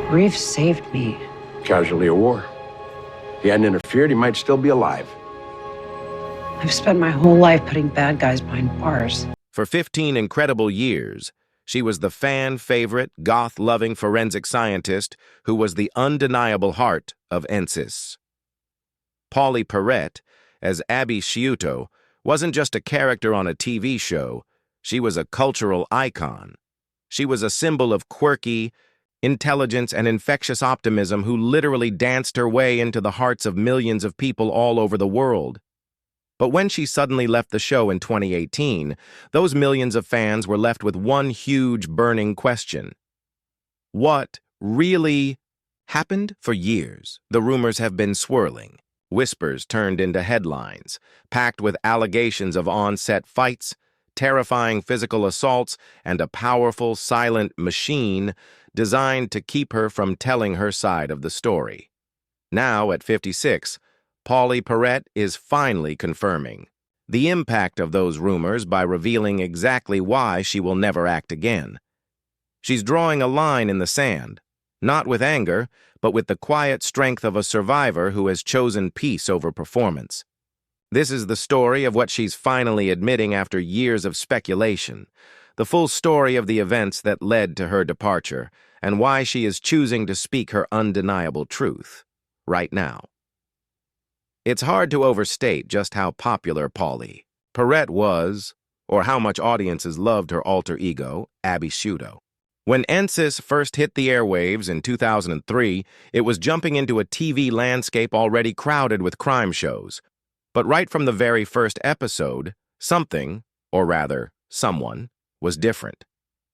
Grief saved me. Casualty of war. If he hadn't interfered, he might still be alive. I've spent my whole life putting bad guys behind bars. For 15 incredible years, she was the fan-favorite, goth-loving forensic scientist who was the undeniable heart of ENSYS. Pauley Perrette, as Abby Sciuto, wasn't just a character on a TV show, she was a cultural icon. She was a symbol of quirky, intelligence, and infectious optimism who literally danced her way into the hearts of millions of people all over the world. But when she suddenly left the show in 2018, those millions of fans were left with one huge burning question. What really happened? For years, the rumors have been swirling. Whispers turned into headlines, packed with allegations of on-set fights, terrifying physical assaults, and a powerful, silent machine designed to keep her from telling her side of the story. Now, at 56, Pauley Perrette is finally confirming the impact of those rumors by revealing exactly why she will never act again. She's drawing a line in the sand, not with anger, but with the quiet strength of a survivor who has chosen peace over performance. This is the story of what she's finally admitting after years of speculation, the full story of the events that led to her departure, and why she is choosing to speak her undeniable truth right now. It's hard to overstate just how popular Pauley Perrette was, or how much audiences loved her alter ego, Abby Sciuto. When ENSYS first hit the airwaves in 2003, it was jumping into a TV landscape already crowded with crime shows. But right from the very first episode, something, or rather, someone, was different.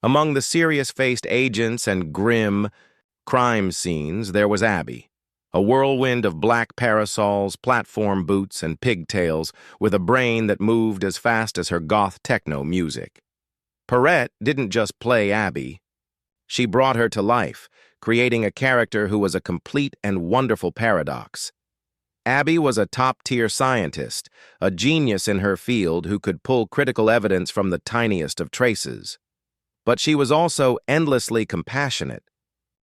Among the serious-faced agents and grim crime scenes, there was Abby, a whirlwind of black parasols, platform boots, and pigtails, with a brain that moved as fast as her goth techno music. Perrette didn't just play Abby. She brought her to life, creating a character who was a complete and wonderful paradox. Abby was a top-tier scientist, a genius in her field who could pull critical evidence from the tiniest of traces. But she was also endlessly compassionate,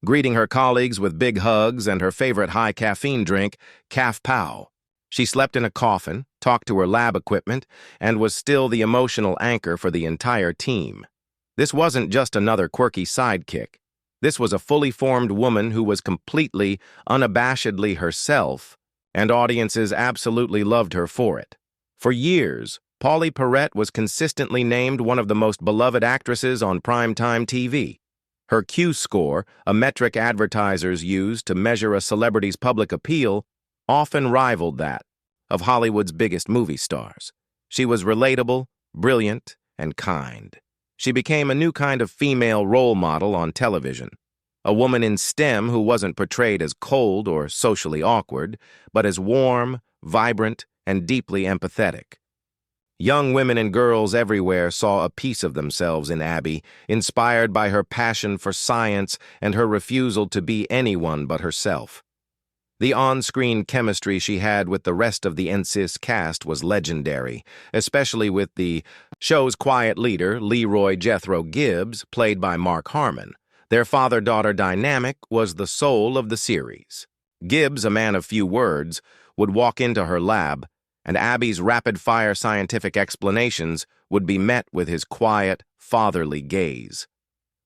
greeting her colleagues with big hugs and her favorite high-caffeine drink, Caf Pow. She slept in a coffin, talked to her lab equipment, and was still the emotional anchor for the entire team. This wasn't just another quirky sidekick. This was a fully formed woman who was completely, unabashedly herself, and audiences absolutely loved her for it. For years, Pauley Perrette was consistently named one of the most beloved actresses on primetime TV. Her Q score, a metric advertisers use to measure a celebrity's public appeal, often rivaled that of Hollywood's biggest movie stars. She was relatable, brilliant, and kind. She became a new kind of female role model on television. A woman in STEM who wasn't portrayed as cold or socially awkward, but as warm, vibrant, and deeply empathetic. Young women and girls everywhere saw a piece of themselves in Abby, inspired by her passion for science and her refusal to be anyone but herself. The on-screen chemistry she had with the rest of the ENSYS cast was legendary, especially with the show's quiet leader, Leroy Jethro Gibbs, played by Mark Harmon. Their father-daughter dynamic was the soul of the series. Gibbs, a man of few words, would walk into her lab, and Abby's rapid-fire scientific explanations would be met with his quiet, fatherly gaze.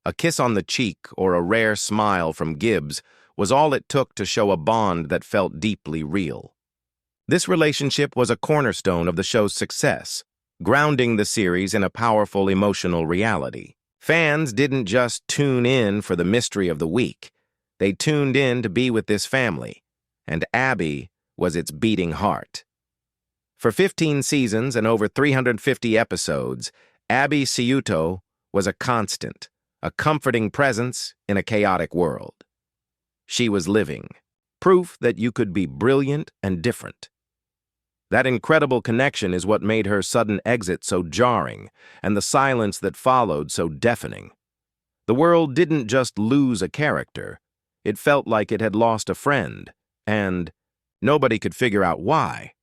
A kiss on the cheek or a rare smile from Gibbs was all it took to show a bond that felt deeply real. This relationship was a cornerstone of the show's success, grounding the series in a powerful emotional reality. Fans didn't just tune in for the mystery of the week. They tuned in to be with this family, and Abby was its beating heart. For 15 seasons and over 350 episodes, Abby Sciuto was a constant, a comforting presence in a chaotic world. She was living, proof that you could be brilliant and different. That incredible connection is what made her sudden exit so jarring, and the silence that followed so deafening. The world didn't just lose a character, it felt like it had lost a friend, and nobody could figure out why.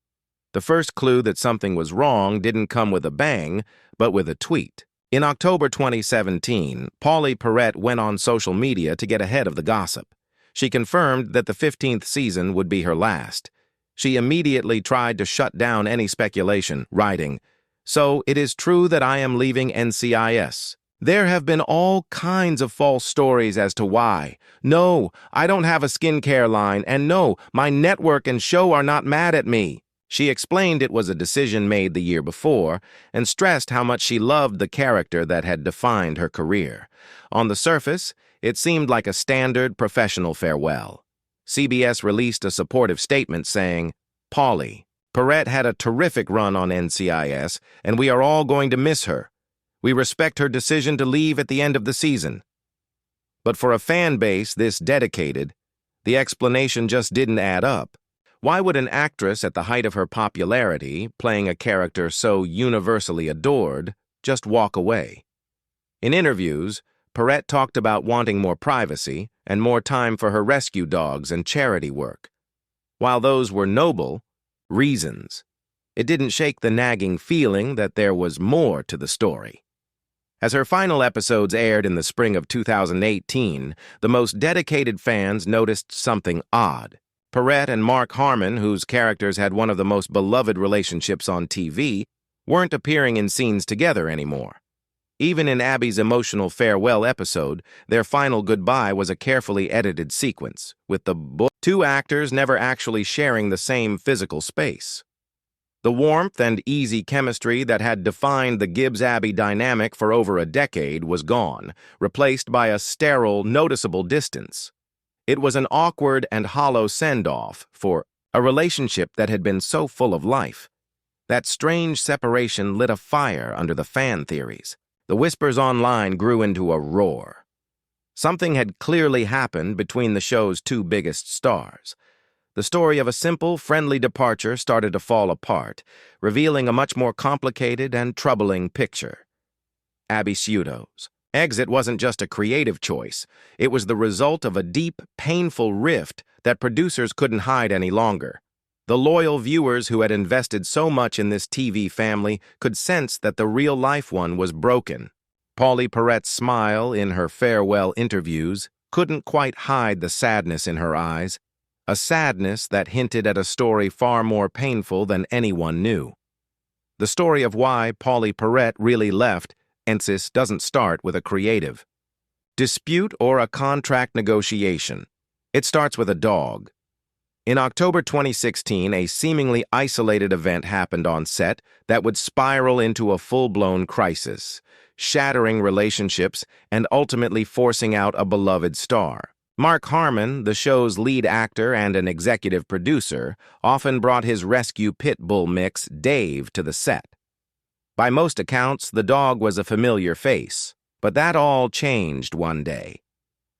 The first clue that something was wrong didn't come with a bang, but with a tweet. In October 2017, Pauley Perrette went on social media to get ahead of the gossip. She confirmed that the 15th season would be her last. She immediately tried to shut down any speculation, writing, "So it is true that I am leaving NCIS. There have been all kinds of false stories as to why. No, I don't have a skincare line, and no, my network and show are not mad at me." She explained it was a decision made the year before and stressed how much she loved the character that had defined her career. On the surface, it seemed like a standard professional farewell. CBS released a supportive statement saying, "Pauley Perrette had a terrific run on NCIS, and we are all going to miss her. We respect her decision to leave at the end of the season." But for a fan base this dedicated, the explanation just didn't add up. Why would an actress at the height of her popularity, playing a character so universally adored, just walk away? In interviews, Perrette talked about wanting more privacy and more time for her rescue dogs and charity work. While those were noble reasons, it didn't shake the nagging feeling that there was more to the story. As her final episodes aired in the spring of 2018, the most dedicated fans noticed something odd. Perrette and Mark Harmon, whose characters had one of the most beloved relationships on TV, weren't appearing in scenes together anymore. Even in Abby's emotional farewell episode, their final goodbye was a carefully edited sequence, with the two actors never actually sharing the same physical space. The warmth and easy chemistry that had defined the Gibbs-Abby dynamic for over a decade was gone, replaced by a sterile, noticeable distance. It was an awkward and hollow send-off for a relationship that had been so full of life. That strange separation lit a fire under the fan theories. The whispers online grew into a roar. Something had clearly happened between the show's two biggest stars. The story of a simple, friendly departure started to fall apart, revealing a much more complicated and troubling picture. Abby Ciuto's exit wasn't just a creative choice. It was the result of a deep, painful rift that producers couldn't hide any longer. The loyal viewers who had invested so much in this TV family could sense that the real-life one was broken. Pauley Perrette's smile in her farewell interviews couldn't quite hide the sadness in her eyes, a sadness that hinted at a story far more painful than anyone knew. The story of why Pauley Perrette really left NCIS doesn't start with a creative dispute or a contract negotiation. It starts with a dog. In October 2016, a seemingly isolated event happened on set that would spiral into a full-blown crisis, shattering relationships and ultimately forcing out a beloved star. Mark Harmon, the show's lead actor and an executive producer, often brought his rescue pit bull mix, Dave, to the set. By most accounts, the dog was a familiar face, but that all changed one day.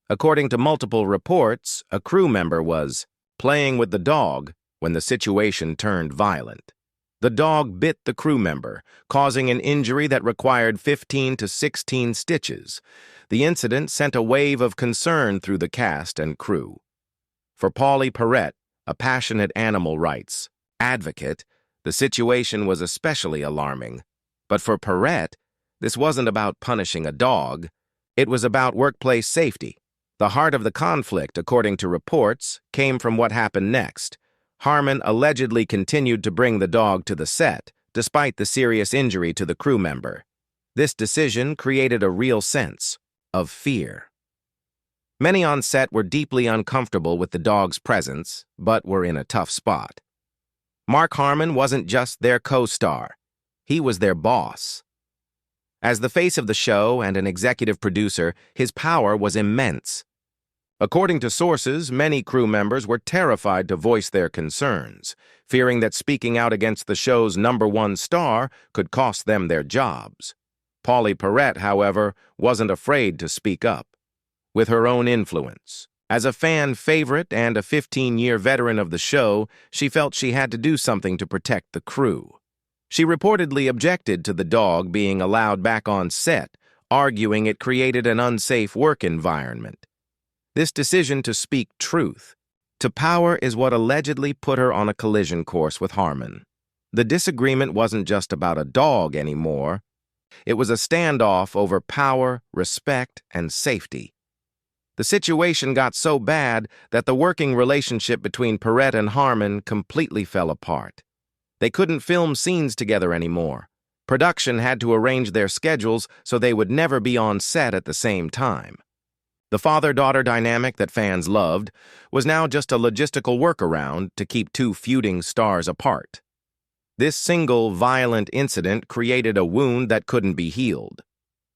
According to multiple reports, a crew member was playing with the dog when the situation turned violent. The dog bit the crew member, causing an injury that required 15 to 16 stitches. The incident sent a wave of concern through the cast and crew. For Pauley Perrette, a passionate animal rights advocate, the situation was especially alarming. But for Perrette, this wasn't about punishing a dog. It was about workplace safety. The heart of the conflict, according to reports, came from what happened next. Harmon allegedly continued to bring the dog to the set, despite the serious injury to the crew member. This decision created a real sense of fear. Many on set were deeply uncomfortable with the dog's presence, but were in a tough spot. Mark Harmon wasn't just their co-star. He was their boss. As the face of the show and an executive producer, his power was immense. According to sources, many crew members were terrified to voice their concerns, fearing that speaking out against the show's #1 star could cost them their jobs. Pauley Perrette, however, wasn't afraid to speak up. With her own influence, as a fan favorite and a 15-year veteran of the show, she felt she had to do something to protect the crew. She reportedly objected to the dog being allowed back on set, arguing it created an unsafe work environment. This decision to speak truth to power is what allegedly put her on a collision course with Harmon. The disagreement wasn't just about a dog anymore. It was a standoff over power, respect, and safety. The situation got so bad that the working relationship between Perrette and Harmon completely fell apart. They couldn't film scenes together anymore. Production had to arrange their schedules so they would never be on set at the same time. The father-daughter dynamic that fans loved was now just a logistical workaround to keep two feuding stars apart. This single, violent incident created a wound that couldn't be healed.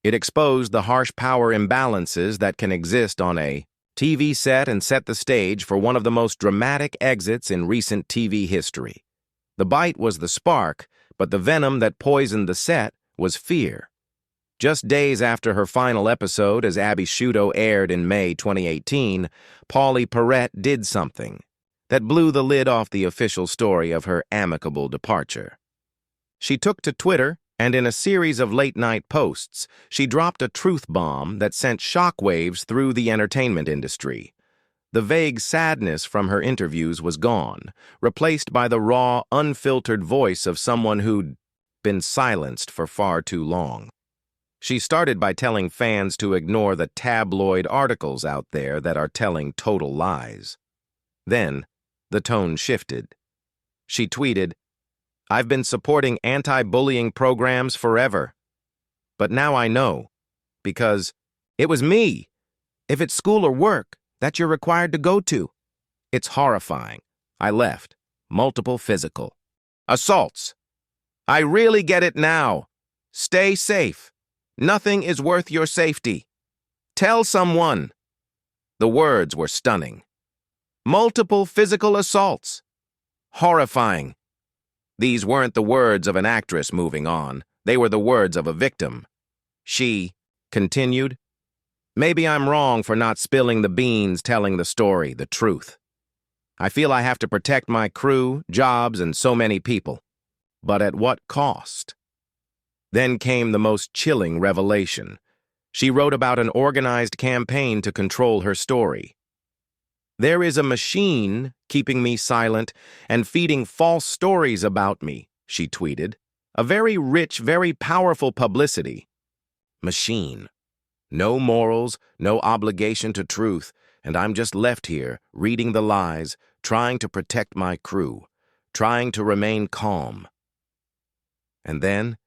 It exposed the harsh power imbalances that can exist on a TV set and set the stage for one of the most dramatic exits in recent TV history. The bite was the spark, but the venom that poisoned the set was fear. Just days after her final episode as Abby Sciuto aired in May 2018, Pauley Perrette did something that blew the lid off the official story of her amicable departure. She took to Twitter, and in a series of late-night posts, she dropped a truth bomb that sent shockwaves through the entertainment industry. The vague sadness from her interviews was gone, replaced by the raw, unfiltered voice of someone who'd been silenced for far too long. She started by telling fans to ignore the tabloid articles out there that are telling total lies. Then, the tone shifted. She tweeted, "I've been supporting anti-bullying programs forever. But now I know, because it was me. If it's school or work that you're required to go to. It's horrifying. I left. Multiple physical assaults. I really get it now. Stay safe. Nothing is worth your safety. Tell someone." The words were stunning. Multiple physical assaults. Horrifying. These weren't the words of an actress moving on. They were the words of a victim. She continued, "Maybe I'm wrong for not spilling the beans, telling the story, the truth. I feel I have to protect my crew, jobs, and so many people. But at what cost?" Then came the most chilling revelation. She wrote about an organized campaign to control her story. "There is a machine keeping me silent and feeding false stories about me," she tweeted. "A very rich, very powerful publicity. Machine. No morals, no obligation to truth, and I'm just left here, reading the lies, trying to protect my crew, trying to remain calm." And then,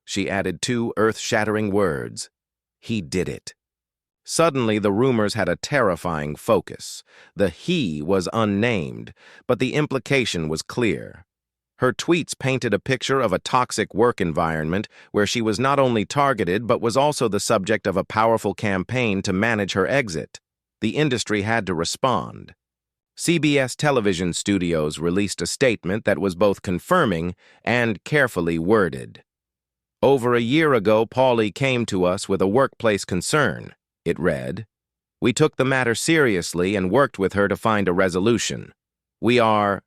she added two earth-shattering words. He did it. Suddenly, the rumors had a terrifying focus. The he was unnamed, but the implication was clear. Her tweets painted a picture of a toxic work environment where she was not only targeted but was also the subject of a powerful campaign to manage her exit. The industry had to respond. CBS television studios released a statement that was both confirming and carefully worded. "Over a year ago, Pauley came to us with a workplace concern," it read. "We took the matter seriously and worked with her to find a resolution. We are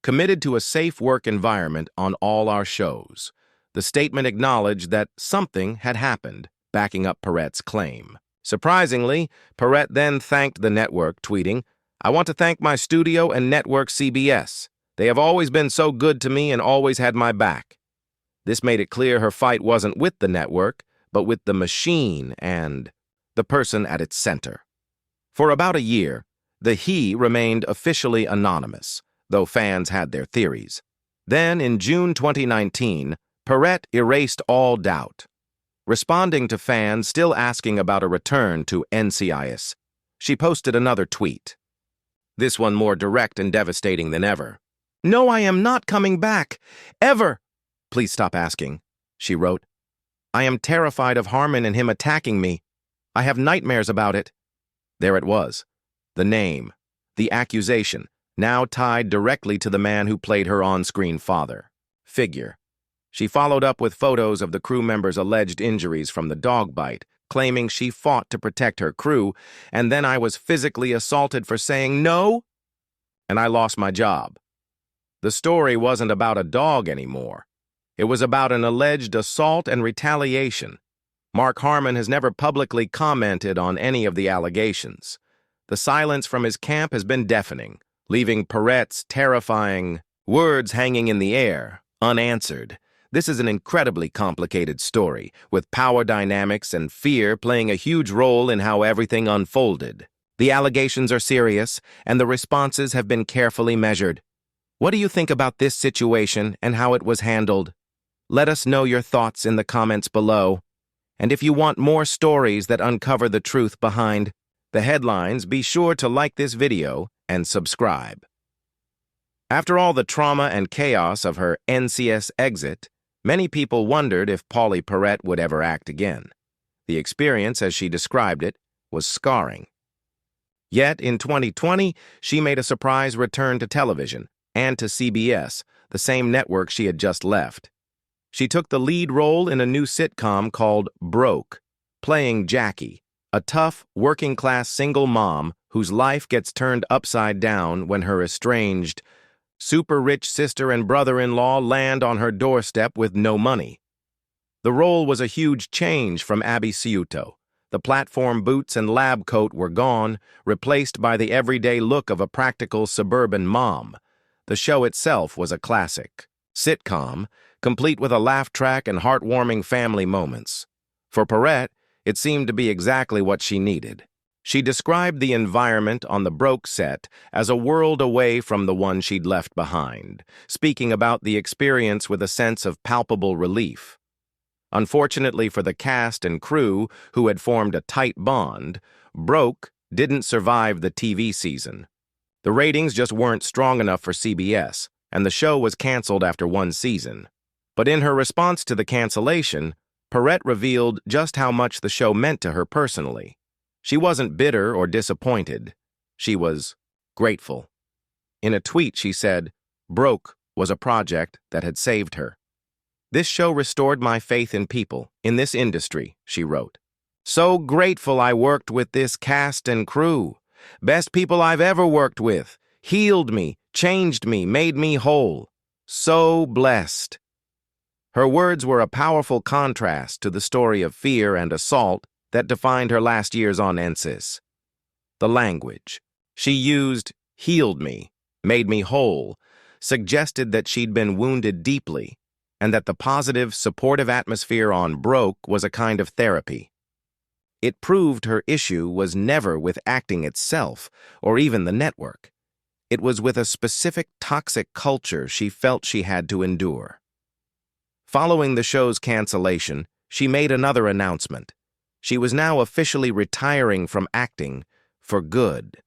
committed to a safe work environment on all our shows." The statement acknowledged that something had happened, backing up Perrette's claim. Surprisingly, Perrette then thanked the network, tweeting, "I want to thank my studio and network CBS. They have always been so good to me and always had my back." This made it clear her fight wasn't with the network, but with the machine and the person at its center. For about a year, the he remained officially anonymous, though fans had their theories. Then, in June 2019, Perrette erased all doubt. Responding to fans still asking about a return to NCIS, she posted another tweet. This one more direct and devastating than ever. "No, I am not coming back. Ever. Please stop asking," she wrote. "I am terrified of Harmon and him attacking me. I have nightmares about it." There it was. The name, the accusation, now tied directly to the man who played her on-screen father figure. She followed up with photos of the crew members' alleged injuries from the dog bite, claiming she fought to protect her crew, and then I was physically assaulted for saying no, and I lost my job. The story wasn't about a dog anymore. It was about an alleged assault and retaliation. Mark Harmon has never publicly commented on any of the allegations. The silence from his camp has been deafening, leaving Perrette's terrifying words hanging in the air, unanswered. This is an incredibly complicated story, with power dynamics and fear playing a huge role in how everything unfolded. The allegations are serious, and the responses have been carefully measured. What do you think about this situation and how it was handled? Let us know your thoughts in the comments below. And if you want more stories that uncover the truth behind the headlines, be sure to like this video and subscribe. After all the trauma and chaos of her NCIS exit, many people wondered if Pauley Perrette would ever act again. The experience, as she described it, was scarring. Yet, in 2020, she made a surprise return to television and to CBS, the same network she had just left. She took the lead role in a new sitcom called Broke, playing Jackie, a tough, working-class single mom whose life gets turned upside down when her estranged, super-rich sister and brother-in-law land on her doorstep with no money. The role was a huge change from Abby Ciuto. The platform boots and lab coat were gone, replaced by the everyday look of a practical suburban mom. The show itself was a classic sitcom, complete with a laugh track and heartwarming family moments. For Perrette, it seemed to be exactly what she needed. She described the environment on the Broke set as a world away from the one she'd left behind, speaking about the experience with a sense of palpable relief. Unfortunately for the cast and crew, who had formed a tight bond, Broke didn't survive the TV season. The ratings just weren't strong enough for CBS, and the show was canceled after one season. But in her response to the cancellation, Perrette revealed just how much the show meant to her personally. She wasn't bitter or disappointed. She was grateful. In a tweet, she said, "Broke was a project that had saved her. This show restored my faith in people, in this industry," she wrote. "So grateful I worked with this cast and crew. Best people I've ever worked with. Healed me, changed me, made me whole. So blessed." Her words were a powerful contrast to the story of fear and assault that defined her last years on NCIS. The language she used, healed me, made me whole, suggested that she'd been wounded deeply, and that the positive, supportive atmosphere on Broke was a kind of therapy. It proved her issue was never with acting itself, or even the network. It was with a specific toxic culture she felt she had to endure. Following the show's cancellation, she made another announcement. She was now officially retiring from acting for good.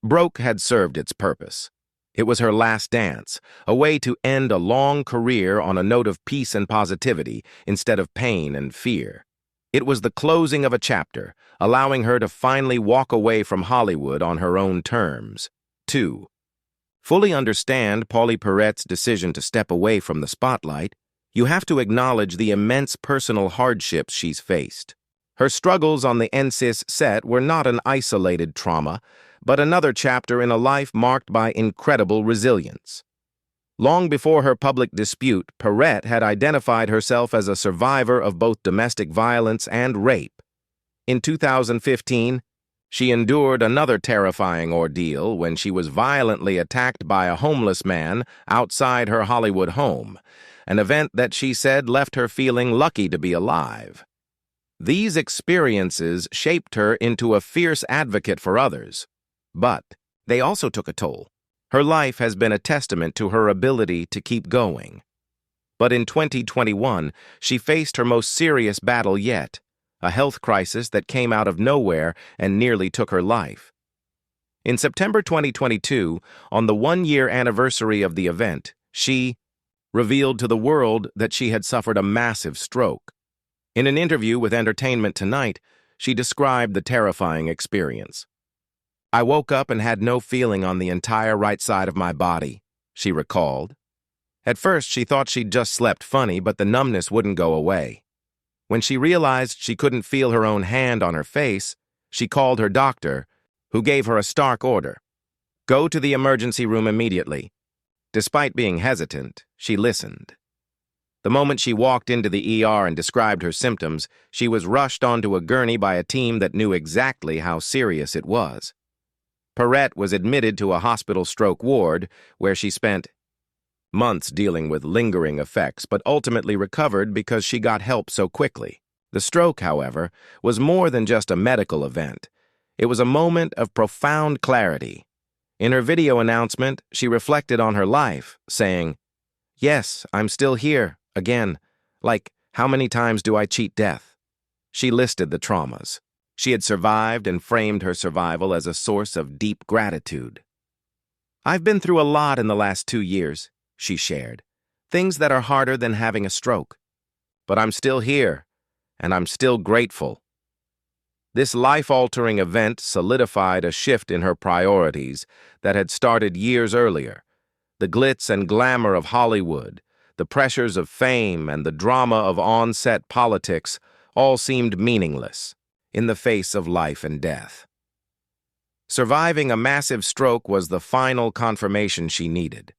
Broke had served its purpose. It was her last dance, a way to end a long career on a note of peace and positivity instead of pain and fear. It was the closing of a chapter, allowing her to finally walk away from Hollywood on her own terms. 2. Fully understand Pauley Perrette's decision to step away from the spotlight, you have to acknowledge the immense personal hardships she's faced. Her struggles on the NCIS set were not an isolated trauma, but another chapter in a life marked by incredible resilience. Long before her public dispute, Perrette had identified herself as a survivor of both domestic violence and rape. In 2015, she endured another terrifying ordeal when she was violently attacked by a homeless man outside her Hollywood home, an event that she said left her feeling lucky to be alive. These experiences shaped her into a fierce advocate for others. But they also took a toll. Her life has been a testament to her ability to keep going. But in 2021, she faced her most serious battle yet, a health crisis that came out of nowhere and nearly took her life. In September 2022, on the one-year anniversary of the event, she revealed to the world that she had suffered a massive stroke. In an interview with Entertainment Tonight, she described the terrifying experience. "I woke up and had no feeling on the entire right side of my body," she recalled. At first, she thought she'd just slept funny, but the numbness wouldn't go away. When she realized she couldn't feel her own hand on her face, she called her doctor, who gave her a stark order. "Go to the emergency room immediately." Despite being hesitant, she listened. The moment she walked into the ER and described her symptoms, she was rushed onto a gurney by a team that knew exactly how serious it was. Perrette was admitted to a hospital stroke ward, where she spent months dealing with lingering effects, but ultimately recovered because she got help so quickly. The stroke, however, was more than just a medical event. It was a moment of profound clarity. In her video announcement, she reflected on her life, saying, "Yes, I'm still here, again. Like, how many times do I cheat death?" She listed the traumas. She had survived and framed her survival as a source of deep gratitude. "I've been through a lot in the last 2 years," she shared. "Things that are harder than having a stroke. But I'm still here, and I'm still grateful." This life-altering event solidified a shift in her priorities that had started years earlier. The glitz and glamour of Hollywood, the pressures of fame, and the drama of on-set politics all seemed meaningless in the face of life and death. Surviving a massive stroke was the final confirmation she needed.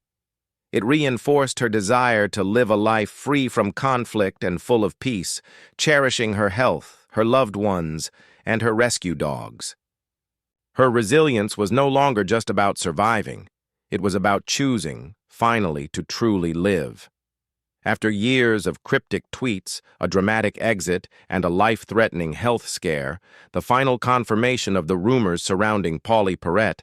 It reinforced her desire to live a life free from conflict and full of peace, cherishing her health, her loved ones, and her rescue dogs. Her resilience was no longer just about surviving. It was about choosing, finally, to truly live. After years of cryptic tweets, a dramatic exit, and a life-threatening health scare, the final confirmation of the rumors surrounding Pauley Perrette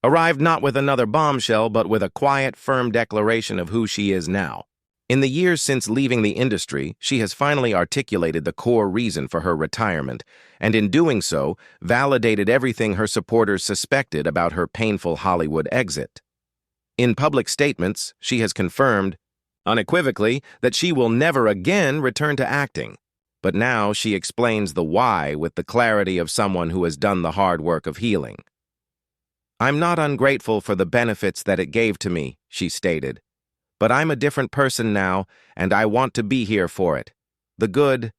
arrived not with another bombshell, but with a quiet, firm declaration of who she is now. In the years since leaving the industry, she has finally articulated the core reason for her retirement, and in doing so, validated everything her supporters suspected about her painful Hollywood exit. In public statements, she has confirmed, unequivocally, that she will never again return to acting. But now she explains the why with the clarity of someone who has done the hard work of healing. "I'm not ungrateful for the benefits that it gave to me," she stated. "But I'm a different person now, and I want to be here for it. The good,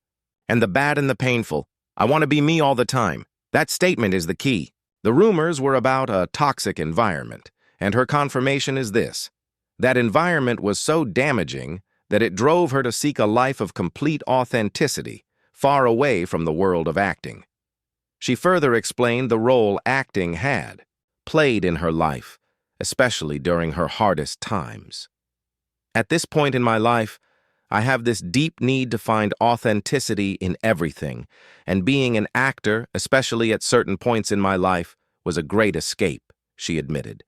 and the bad and the painful. I want to be me all the time." That statement is the key. The rumors were about a toxic environment, and her confirmation is this: that environment was so damaging that it drove her to seek a life of complete authenticity, far away from the world of acting. She further explained the role acting played in her life, especially during her hardest times. "At this point in my life, I have this deep need to find authenticity in everything, and being an actor, especially at certain points in my life, was a great escape," she admitted.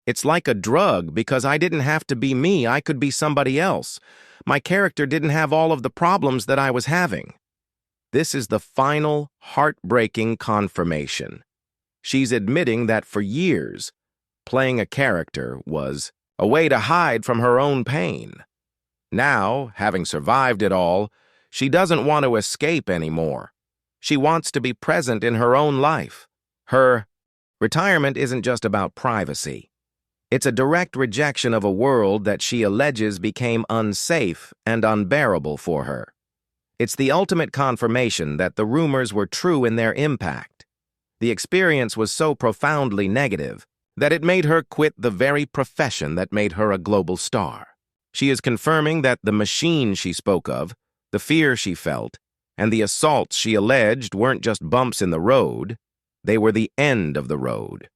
"It's like a drug because I didn't have to be me, I could be somebody else. My character didn't have all of the problems that I was having." This is the final, heartbreaking confirmation. She's admitting that for years, playing a character was a way to hide from her own pain. Now, having survived it all, she doesn't want to escape anymore. She wants to be present in her own life. Her retirement isn't just about privacy. It's a direct rejection of a world that she alleges became unsafe and unbearable for her. It's the ultimate confirmation that the rumors were true in their impact. The experience was so profoundly negative that it made her quit the very profession that made her a global star. She is confirming that the machine she spoke of, the fear she felt, and the assaults she alleged weren't just bumps in the road, they were the end of the road.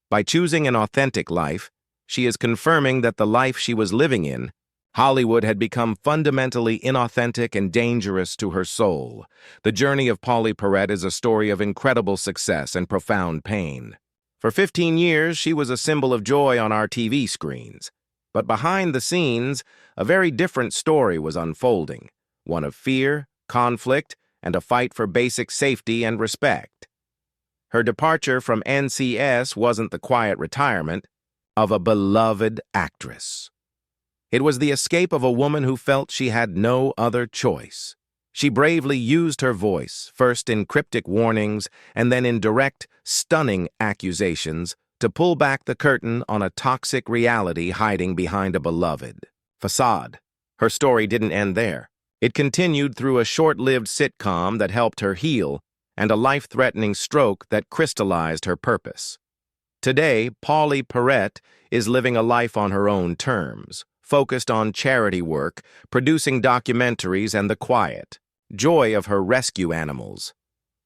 By choosing an authentic life, she is confirming that the life she was living in, Hollywood, had become fundamentally inauthentic and dangerous to her soul. The journey of Pauley Perrette is a story of incredible success and profound pain. For 15 years, she was a symbol of joy on our TV screens. But behind the scenes, a very different story was unfolding, one of fear, conflict, and a fight for basic safety and respect. Her departure from NCS wasn't the quiet retirement of a beloved actress. It was the escape of a woman who felt she had no other choice. She bravely used her voice, first in cryptic warnings and then in direct, stunning accusations, to pull back the curtain on a toxic reality hiding behind a beloved facade. Her story didn't end there. It continued through a short-lived sitcom that helped her heal and a life-threatening stroke that crystallized her purpose. Today, Pauley Perrette is living a life on her own terms, focused on charity work, producing documentaries, and the quiet joy of her rescue animals.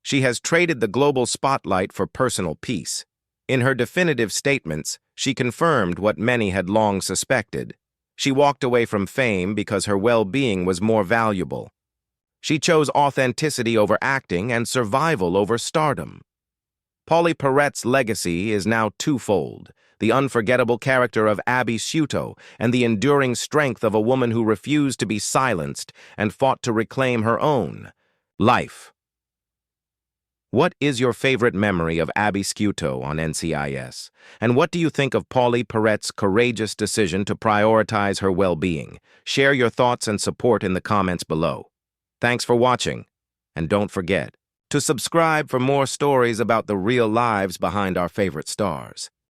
She has traded the global spotlight for personal peace. In her definitive statements, she confirmed what many had long suspected. She walked away from fame because her well-being was more valuable. She chose authenticity over acting and survival over stardom. Pauley Perrette's legacy is now twofold: the unforgettable character of Abby Sciuto and the enduring strength of a woman who refused to be silenced and fought to reclaim her own life. What is your favorite memory of Abby Sciuto on NCIS? And what do you think of Pauley Perrette's courageous decision to prioritize her well-being? Share your thoughts and support in the comments below. Thanks for watching, and don't forget to subscribe for more stories about the real lives behind our favorite stars.